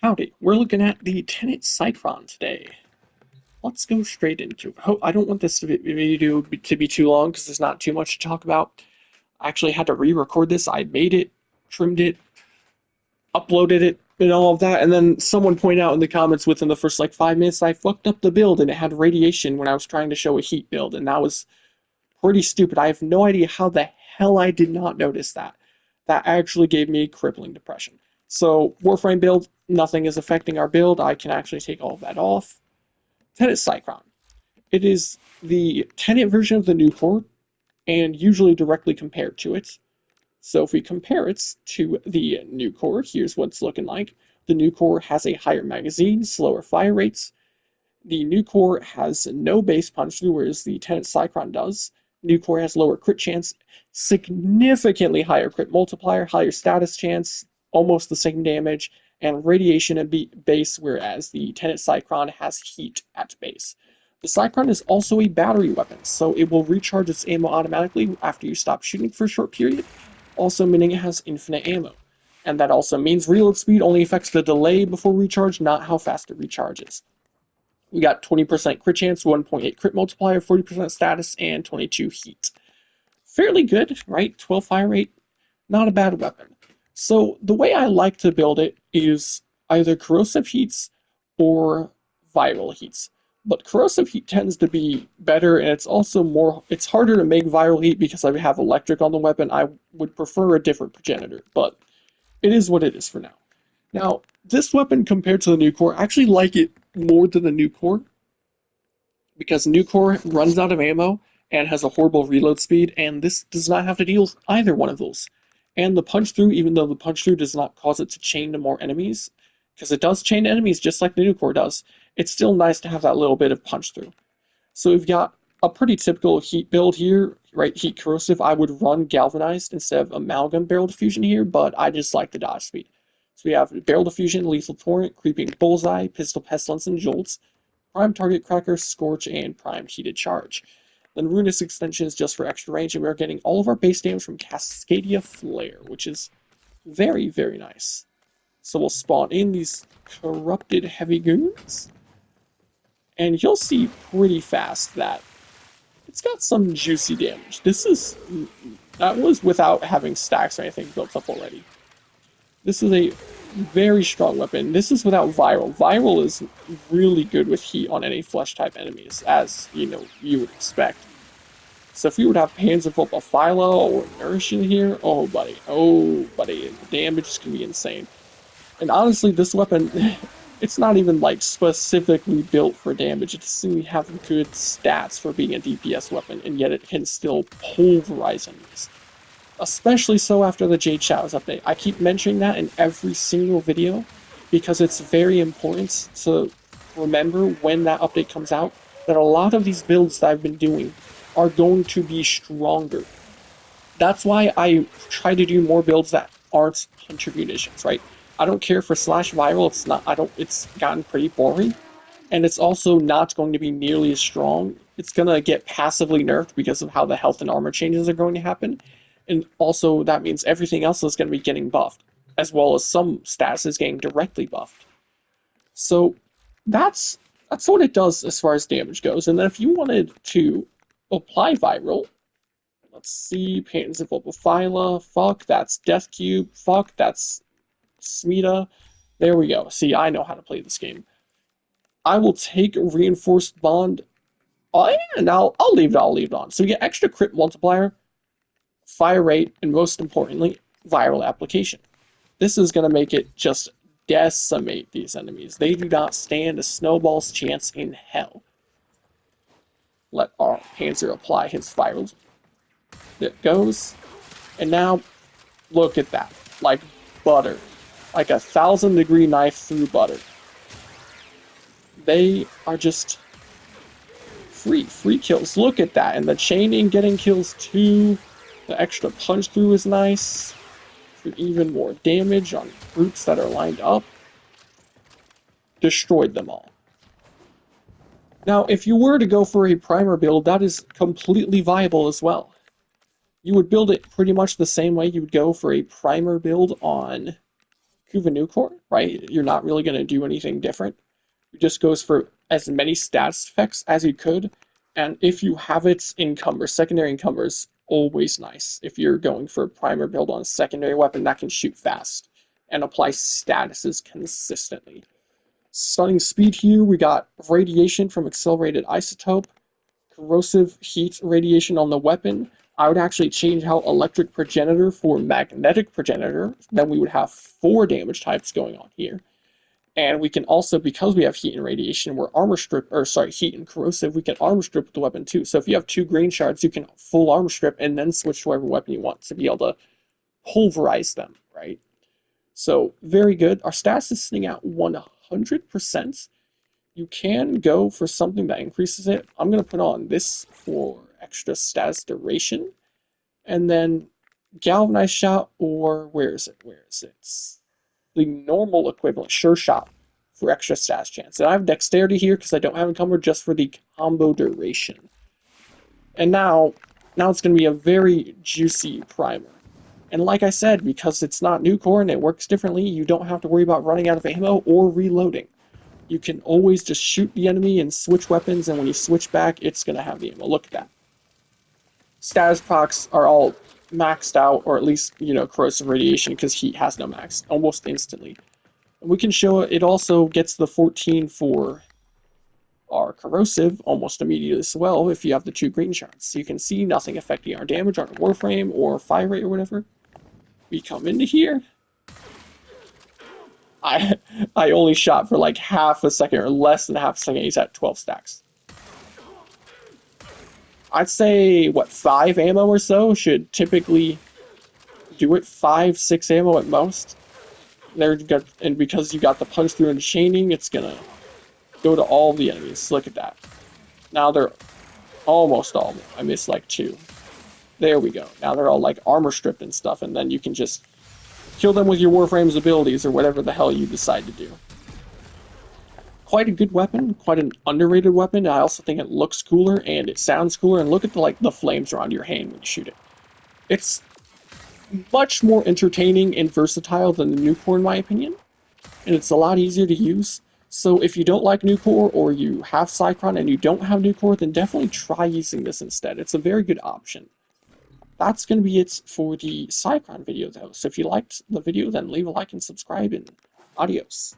Howdy, we're looking at the Tenet Cycron today. Let's go straight into it. I don't want this video to be too long because there's not too much to talk about. I actually had to re-record this. I made it, trimmed it, uploaded it, and all of that, and then someone pointed out in the comments within the first like 5 minutes I fucked up the build and it had radiation when I was trying to show a heat build, and that was pretty stupid. I have no idea how the hell I did not notice that. That actually gave me crippling depression. So, Warframe build, nothing is affecting our build. I can actually take all of that off. Tenet Cycron. It is the Tenet version of the Nukor, and usually directly compared to it. So if we compare it to the Nukor, here's what it's looking like. The Nukor has a higher magazine, slower fire rates. The Nukor has no base punch through, whereas the Tenet Cycron does. Nukor has lower crit chance, significantly higher crit multiplier, higher status chance, almost the same damage, and radiation at base, whereas the Tenet Cycron has heat at base. The Cycron is also a battery weapon, so it will recharge its ammo automatically after you stop shooting for a short period, also meaning it has infinite ammo. And that also means reload speed only affects the delay before recharge, not how fast it recharges. We got 20% crit chance, 1.8 crit multiplier, 40% status, and 22 heat. Fairly good, right? 12 fire rate, not a bad weapon. So the way I like to build it is either corrosive heats or viral heats. But corrosive heat tends to be better, and it's harder to make viral heat because I have electric on the weapon. I would prefer a different progenitor, but it is what it is for now. Now, this weapon compared to the Nukor, I actually like it more than the Nukor, because Nukor runs out of ammo and has a horrible reload speed, and this does not have to deal with either one of those. And the punch through, even though the punch through does not cause it to chain to more enemies, because it does chain enemies just like the Nukor does, it's still nice to have that little bit of punch through. So we've got a pretty typical heat build here, right? Heat corrosive. I would run galvanized instead of amalgam barrel diffusion here, but I just like the dodge speed. So we have barrel diffusion, lethal torrent, creeping bullseye, pistol pestilence, and jolts, prime target cracker, scorch, and prime heated charge. Then ruinous extension is just for extra range, and we're getting all of our base damage from Cascadia Flare, which is very, very nice. So we'll spawn in these corrupted heavy goons, and you'll see pretty fast that it's got some juicy damage. That was without having stacks or anything built up already. This is a very strong weapon. This is without viral. Viral is really good with heat on any flesh type enemies, as you would expect. So if we would have Panzervolp of Phyla or Nourishing here, oh buddy, the damage is gonna be insane. And honestly, this weapon, it's not even like specifically built for damage. It doesn't even have good stats for being a DPS weapon, and yet it can still pulverize enemies. Especially so after the Jade Shadows update. I keep mentioning that in every single video because it's very important to remember when that update comes out that a lot of these builds that I've been doing are going to be stronger. That's why I try to do more builds that aren't Hunter munitions, right? I don't care for slash viral. It's gotten pretty boring, and it's also not going to be nearly as strong. It's gonna get passively nerfed because of how the health and armor changes are going to happen. And also, that means everything else is going to be getting buffed, as well as some stats is getting directly buffed. So that's what it does as far as damage goes. And then if you wanted to apply viral, let's see, Panzervolp of Phyla, fuck, that's Death Cube, fuck, that's Smita. There we go. See, I know how to play this game. I will take Reinforced Bond, and I'll leave it on. So we get extra crit multiplier, fire rate, and most importantly, viral application. This is going to make it just decimate these enemies. They do not stand a snowball's chance in hell. Let our Panzer apply his viral. There it goes. And now, look at that. Like butter. Like 1,000-degree knife through butter. They are just free kills. Look at that. And the chaining getting kills too. The extra punch through is nice, for even more damage on groups that are lined up. Destroyed them all. Now, if you were to go for a primer build, that is completely viable as well. You would build it pretty much the same way you would go for a primer build on Kuva Nukor, right? You're not really going to do anything different. It just goes for as many stats effects as you could, and if you have its encumber, secondary encumber is always nice. If you're going for a primer build on a secondary weapon that can shoot fast and apply statuses consistently. Stunning speed here, we got radiation from accelerated isotope, corrosive heat radiation on the weapon. I would actually change out electric progenitor for magnetic progenitor. Then we would have 4 damage types going on here. And we can also, because we have heat and radiation, we're armor strip, or sorry, heat and corrosive, we can armor strip with the weapon too. So if you have 2 green shards, you can full armor strip and then switch to whatever weapon you want to be able to pulverize them, right? So very good. Our stats is sitting at 100%. You can go for something that increases it. I'm going to put on this for extra status duration. And then galvanized shot, or where is it? Where is it? The normal equivalent, sure shot, for extra status chance. And I have dexterity here because I don't have encumber, just for the combo duration. And now it's going to be a very juicy primer. And like I said, because it's not Nukor and it works differently, you don't have to worry about running out of ammo or reloading. You can always just shoot the enemy and switch weapons, and when you switch back, it's going to have the ammo. Look at that. Status procs are all maxed out, or at least, corrosive radiation, because heat has no max, almost instantly. And we can show it also gets the 14 for our corrosive almost immediately as well if you have the 2 green shards. So you can see nothing affecting our damage on our Warframe or fire rate or whatever. We come into here. I only shot for like half a second or less than half a second. He's at 12 stacks. I'd say, 5 ammo or so should typically do it. 5, 6 ammo at most. And because you got the punch through and chaining, it's gonna go to all the enemies. Look at that. Now they're almost all. I missed like 2. There we go. Now they're all like armor stripped and stuff, and then you can just kill them with your Warframe's abilities or whatever the hell you decide to do. Quite a good weapon, quite an underrated weapon. I also think it looks cooler and it sounds cooler. And look at the flames around your hand when you shoot it. It's much more entertaining and versatile than the Nukor, in my opinion, and it's a lot easier to use. So if you don't like Nukor, or you have Cycron and you don't have Nukor, then definitely try using this instead. It's a very good option. That's going to be it for the Cycron video, though. So if you liked the video, then leave a like and subscribe, and adios.